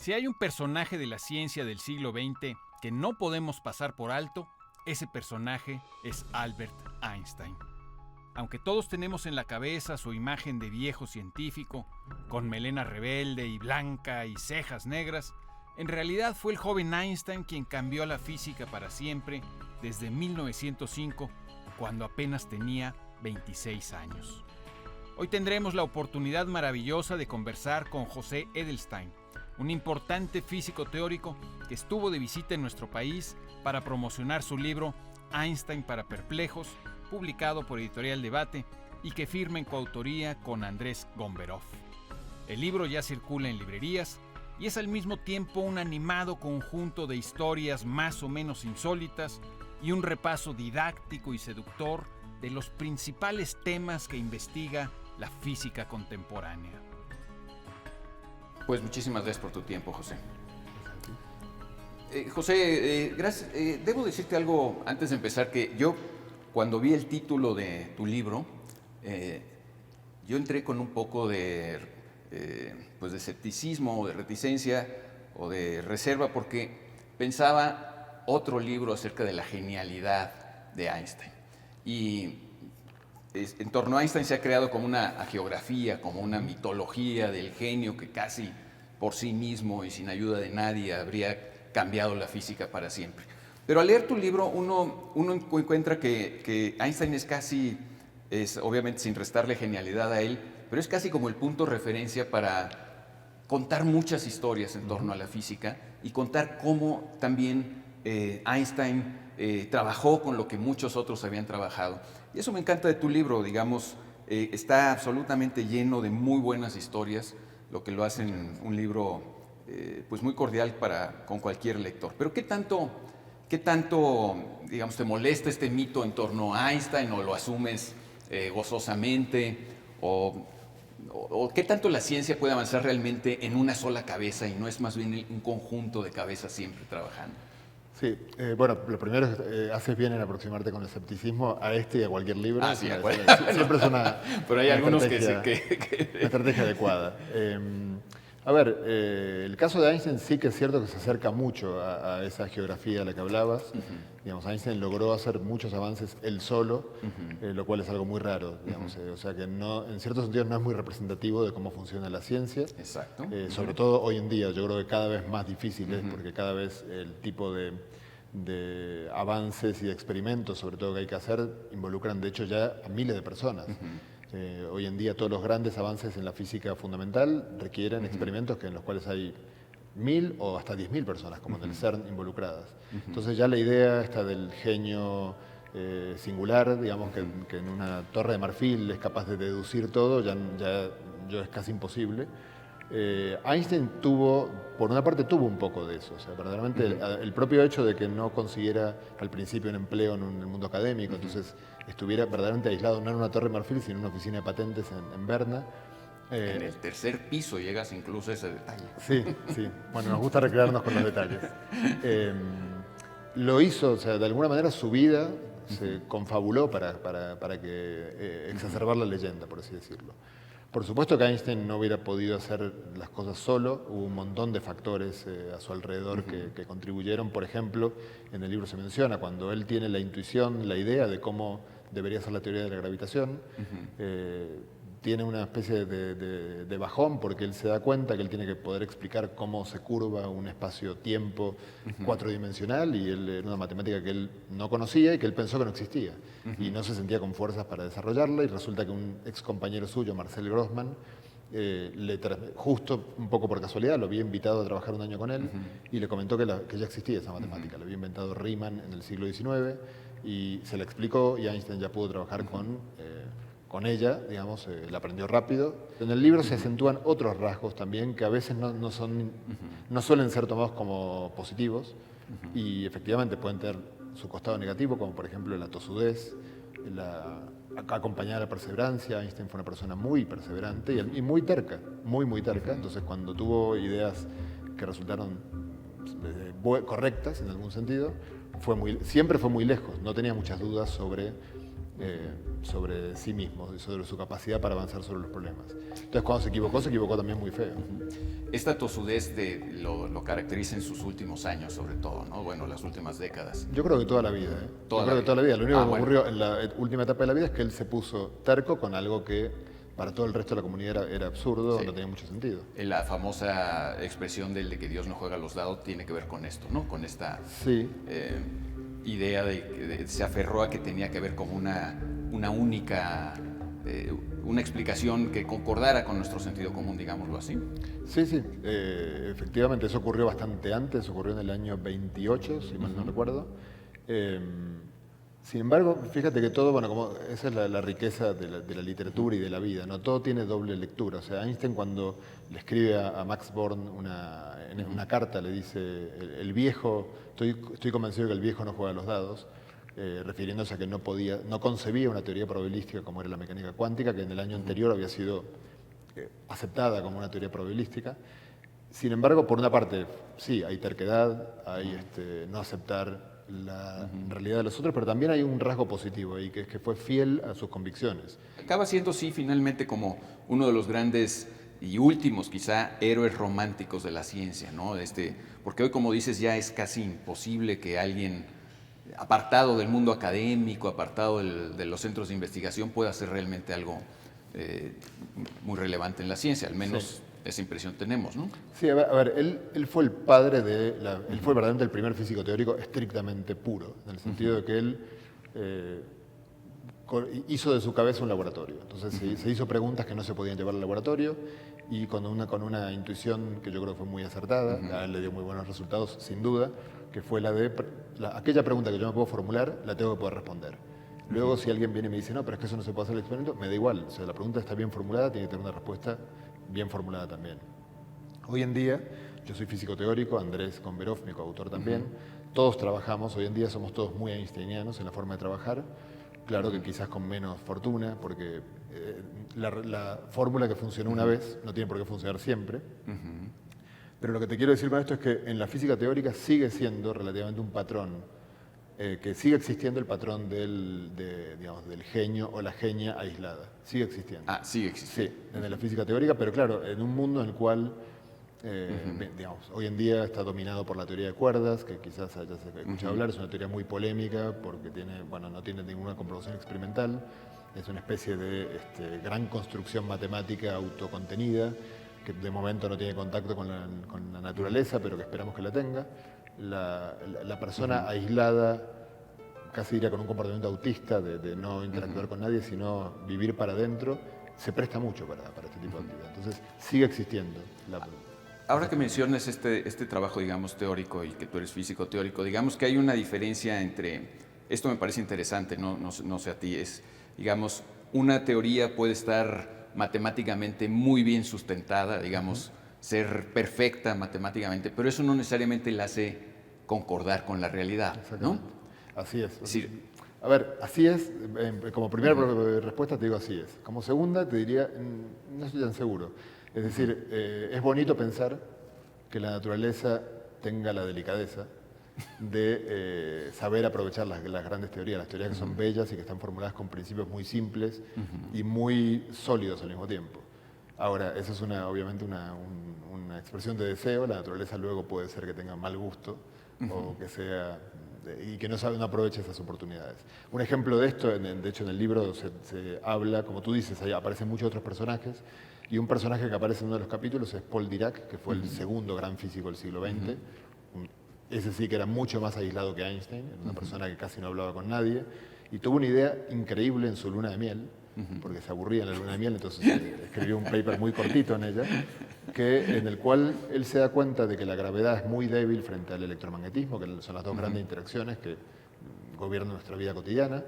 Si hay un personaje de la ciencia del siglo XX que no podemos pasar por alto, ese personaje es Albert Einstein. Aunque todos tenemos en la cabeza su imagen de viejo científico, con melena rebelde y blanca y cejas negras, en realidad fue el joven Einstein quien cambió la física para siempre desde 1905, cuando apenas tenía 26 años. Hoy tendremos la oportunidad maravillosa de conversar con José Edelstein, un importante físico teórico que estuvo de visita en nuestro país para promocionar su libro Einstein para perplejos, publicado por Editorial Debate y que firma en coautoría con Andrés Gomberov. El libro ya circula en librerías y es al mismo tiempo un animado conjunto de historias más o menos insólitas y un repaso didáctico y seductor de los principales temas que investiga la física contemporánea. Pues muchísimas gracias por tu tiempo, José. José, gracias. Debo decirte algo antes de empezar, que yo cuando vi el título de tu libro, yo entré con un poco de escepticismo o de reticencia o de reserva, porque pensaba otro libro acerca de la genialidad de Einstein. Y en torno a Einstein se ha creado como una hagiografía, como una mitología del genio que casi por sí mismo y sin ayuda de nadie habría cambiado la física para siempre. Pero al leer tu libro uno encuentra que Einstein es obviamente sin restarle genialidad a él, pero es casi como el punto de referencia para contar muchas historias en torno a la física y contar cómo también Einstein trabajó con lo que muchos otros habían trabajado. Y eso me encanta de tu libro, digamos, está absolutamente lleno de muy buenas historias, lo que lo hace un libro pues muy cordial con cualquier lector. Pero ¿qué tanto, digamos, te molesta este mito en torno a Einstein, o lo asumes gozosamente, o qué tanto la ciencia puede avanzar realmente en una sola cabeza y no es más bien un conjunto de cabezas siempre trabajando? Sí, bueno, lo primero es haces bien en aproximarte con escepticismo a este y a cualquier libro. Sí, siempre es una pero hay algunos una estrategia adecuada. A ver, el caso de Einstein sí que es cierto que se acerca mucho a esa geografía de la que hablabas. Digamos, Einstein logró hacer muchos avances él solo, lo cual es algo muy raro, digamos. O sea que no, en ciertos sentidos no es muy representativo de cómo funciona la ciencia. Exacto. Sobre todo hoy en día, yo creo que cada vez más difícil es, porque cada vez el tipo de avances y de experimentos, sobre todo que hay que hacer, involucran de hecho ya a miles de personas. Hoy en día todos los grandes avances en la física fundamental requieren experimentos en los cuales hay 1000 o hasta 10.000 personas, como en el CERN, involucradas. Entonces ya la idea esta del genio singular, digamos, que en una torre de marfil es capaz de deducir todo, ya es casi imposible. Einstein por una parte tuvo un poco de eso, o sea, verdaderamente el propio hecho de que no consiguiera al principio un empleo en el mundo académico, entonces estuviera verdaderamente aislado, no en una torre de marfil, sino en una oficina de patentes en Berna. En el tercer piso llegas incluso a ese detalle. Sí, sí. Bueno, nos gusta recrearnos con los detalles. Lo hizo, o sea, de alguna manera su vida se confabuló para exacerbar la leyenda, por así decirlo. Por supuesto que Einstein no hubiera podido hacer las cosas solo, hubo un montón de factores a su alrededor que contribuyeron. Por ejemplo, en el libro se menciona, cuando él tiene la intuición, la idea de cómo debería ser la teoría de la gravitación, tiene una especie de bajón, porque él se da cuenta que él tiene que poder explicar cómo se curva un espacio-tiempo cuatrodimensional, y él era una matemática que él no conocía y que él pensó que no existía, y no se sentía con fuerzas para desarrollarla, y resulta que un ex compañero suyo, Marcel Grossman, justo un poco por casualidad lo había invitado a trabajar un año con él, y le comentó que ya existía esa matemática, la había inventado Riemann en el siglo XIX, y se la explicó, y Einstein ya pudo trabajar con ella, digamos, la aprendió rápido. En el libro se acentúan otros rasgos también que a veces no suelen ser tomados como positivos, y efectivamente pueden tener su costado negativo, como por ejemplo la tosudez, acompañada de la perseverancia. Einstein fue una persona muy perseverante y muy terca, muy terca. Entonces, cuando tuvo ideas que resultaron correctas en algún sentido, siempre fue muy lejos, no tenía muchas dudas sobre sobre sí mismo, sobre su capacidad para avanzar sobre los problemas. Entonces, cuando se equivocó también muy feo. Esta tosudez lo caracteriza en sus últimos años, sobre todo, ¿no? Bueno, las últimas décadas. Yo creo que toda la vida, ¿eh? Toda Yo la creo que toda la vida. Lo único que bueno. ocurrió en la última etapa de la vida es que él se puso terco con algo que para todo el resto de la comunidad era absurdo, Sí. no tenía mucho sentido. La famosa expresión de que Dios no juega a los dados tiene que ver con esto, ¿no? Con esta Sí, idea se aferró a que tenía que ver con una única, una explicación que concordara con nuestro sentido común, digámoslo así. sí, sí. Efectivamente, eso ocurrió bastante antes, ocurrió en el año 28, si mal no recuerdo. Sin embargo, fíjate que todo, bueno, como esa es la riqueza de la literatura y de la vida, ¿no? Todo tiene doble lectura. O sea, Einstein cuando le escribe a Max Born en una carta, le dice, el viejo, estoy convencido que el viejo no juega a los dados, refiriéndose a que no concebía una teoría probabilística como era la mecánica cuántica, que en el año anterior había sido aceptada como una teoría probabilística. Sin embargo, por una parte, sí, hay terquedad, hay no aceptar la realidad de los otros, pero también hay un rasgo positivo ahí, que es que fue fiel a sus convicciones. Acaba siendo, sí, finalmente como uno de los grandes y últimos, quizá, héroes románticos de la ciencia, ¿no? Porque hoy, como dices, ya es casi imposible que alguien apartado del mundo académico, apartado de los centros de investigación, pueda hacer realmente algo muy relevante en la ciencia, al menos Sí. esa impresión tenemos, ¿no? Sí, a ver, él fue el padre él fue verdaderamente el primer físico teórico estrictamente puro, en el sentido de que él hizo de su cabeza un laboratorio. Entonces se hizo preguntas que no se podían llevar al laboratorio y con una intuición que yo creo que fue muy acertada, a él le dio muy buenos resultados, sin duda, que fue aquella pregunta que yo me puedo formular, la tengo que poder responder. Luego, si alguien viene y me dice, no, pero es que eso no se puede hacer el experimento, me da igual. O sea, la pregunta está bien formulada, tiene que tener una respuesta bien formulada también. Hoy en día, yo soy físico teórico, Andrés Konverov, mi coautor también, todos trabajamos, hoy en día somos todos muy einsteinianos en la forma de trabajar, claro que quizás con menos fortuna, porque la fórmula que funcionó una vez no tiene por qué funcionar siempre, pero lo que te quiero decir con esto es que en la física teórica sigue siendo relativamente un patrón, que sigue existiendo el patrón digamos, del genio o la genia aislada, sigue existiendo. Ah, sigue existiendo. Sí, desde la física teórica, pero claro, en un mundo en el cual, digamos, hoy en día está dominado por la teoría de cuerdas, que quizás hayas escuchado hablar, es una teoría muy polémica porque no tiene ninguna comprobación experimental, es una especie de gran construcción matemática autocontenida, que de momento no tiene contacto con la naturaleza, pero que esperamos que la tenga. La persona aislada, casi diría con un comportamiento autista de no interactuar con nadie, sino vivir para adentro, se presta mucho para este tipo de actividad. Entonces, sigue existiendo. Ahora que mencionas este trabajo, digamos, teórico y que tú eres físico teórico, digamos que hay una diferencia entre, esto me parece interesante, no sé a ti, digamos, una teoría puede estar matemáticamente muy bien sustentada, digamos, ser perfecta matemáticamente, pero eso no necesariamente la hace concordar con la realidad, ¿no? Así es. Sí. A ver, así es. Como primera respuesta te digo así es. Como segunda te diría, no estoy tan seguro. Es decir, es bonito pensar que la naturaleza tenga la delicadeza de saber aprovechar las grandes teorías, las teorías que son bellas y que están formuladas con principios muy simples y muy sólidos al mismo tiempo. Ahora, eso es obviamente una expresión de deseo, la naturaleza luego puede ser que tenga mal gusto o que sea y que no aproveche esas oportunidades. Un ejemplo de esto, de hecho en el libro se habla, como tú dices, ahí aparecen muchos otros personajes y un personaje que aparece en uno de los capítulos es Paul Dirac, que fue el segundo gran físico del siglo XX. Ese sí que era mucho más aislado que Einstein, era una persona que casi no hablaba con nadie y tuvo una idea increíble en su luna de miel, porque se aburría en la luna de miel, entonces escribió un paper muy cortito en ella, en el cual él se da cuenta de que la gravedad es muy débil frente al electromagnetismo, que son las dos grandes interacciones que gobiernan nuestra vida cotidiana,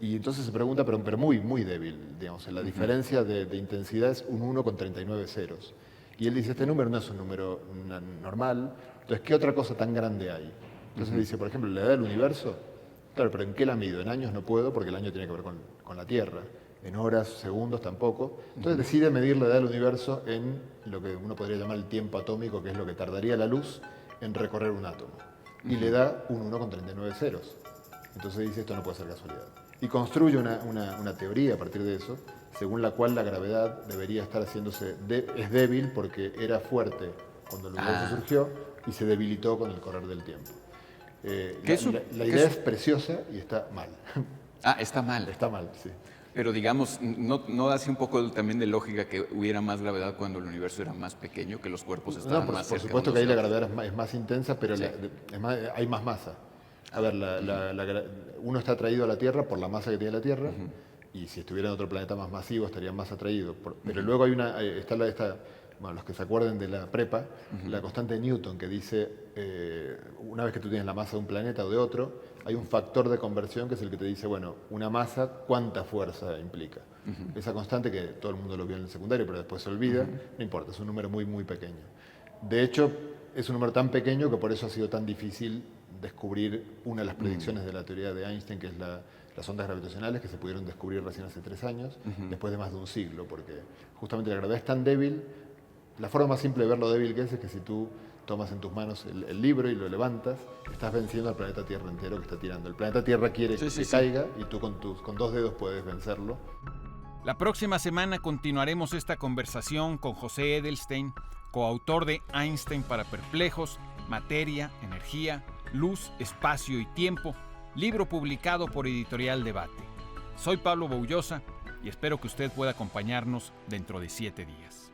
y entonces se pregunta, pero muy, muy débil, digamos, la diferencia de intensidad es un 1 con 39 ceros. Y él dice, este número no es un número normal, entonces, ¿qué otra cosa tan grande hay? Entonces dice, por ejemplo, la edad del universo, claro, pero ¿en qué la mido? En años no puedo porque el año tiene que ver con la Tierra. En horas, segundos tampoco. Entonces decide medir la edad del universo en lo que uno podría llamar el tiempo atómico, que es lo que tardaría la luz en recorrer un átomo. Y le da un 1 con 39 ceros. Entonces dice, esto no puede ser casualidad. y construye una teoría a partir de eso, según la cual la gravedad debería estar haciéndose, es débil porque era fuerte cuando el universo surgió y se debilitó con el correr del tiempo. La idea es preciosa y está mal. Está mal. Está mal, sí. Pero digamos, ¿no hace un poco también de lógica que hubiera más gravedad cuando el universo era más pequeño, que los cuerpos estaban más cerca? Por supuesto que ahí unos la de otros? gravedad es más intensa, pero hay más masa. A ver, uno está atraído a la Tierra por la masa que tiene la Tierra, y si estuviera en otro planeta más masivo estaría más atraído. Pero luego hay los que se acuerden de la prepa, la constante de Newton, que dice, una vez que tú tienes la masa de un planeta o de otro, hay un factor de conversión que es el que te dice, bueno, una masa, ¿cuánta fuerza implica? Esa constante, que todo el mundo lo vio en el secundario, pero después se olvida, no importa, es un número muy, muy pequeño. De hecho, es un número tan pequeño que por eso ha sido tan difícil descubrir una de las predicciones de la teoría de Einstein, que es las ondas gravitacionales, que se pudieron descubrir recién hace 3 años, después de más de un siglo, porque justamente la gravedad es tan débil. La forma más simple de ver lo débil que es que si tú tomas en tus manos el libro y lo levantas, estás venciendo al planeta Tierra entero que está tirando. El planeta Tierra quiere que caiga y tú con 2 dedos puedes vencerlo. La próxima semana continuaremos esta conversación con José Edelstein, coautor de Einstein para perplejos, materia, energía, luz, espacio y tiempo, libro publicado por Editorial Debate. Soy Pablo Boullosa y espero que usted pueda acompañarnos dentro de 7 días.